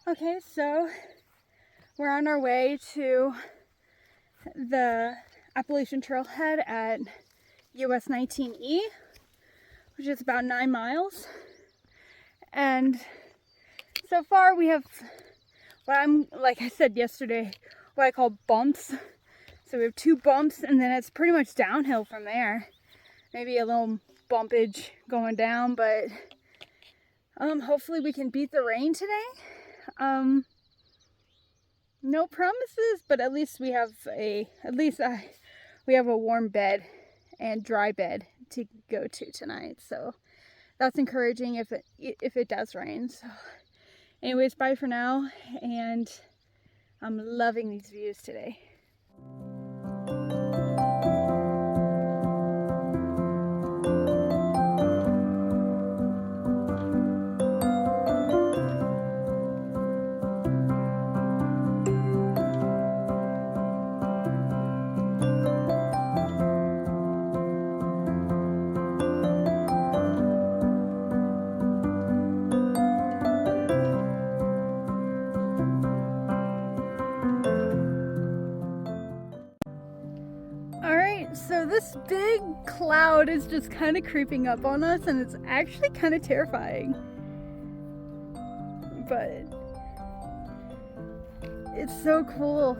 Okay, so we're on our way to the Appalachian Trailhead at US 19E, which is about 9 miles. And so far we have what like I said yesterday, what I call bumps. So we have 2 bumps and then it's pretty much downhill from there. Maybe a little bumpage going down, but hopefully we can beat the rain today. No promises, but at least we have a warm bed and dry bed to go to tonight. So that's encouraging if it does rain. So anyways, bye for now, and I'm loving these views today. So this big cloud is just kind of creeping up on us, and it's actually kind of terrifying. But it's so cool.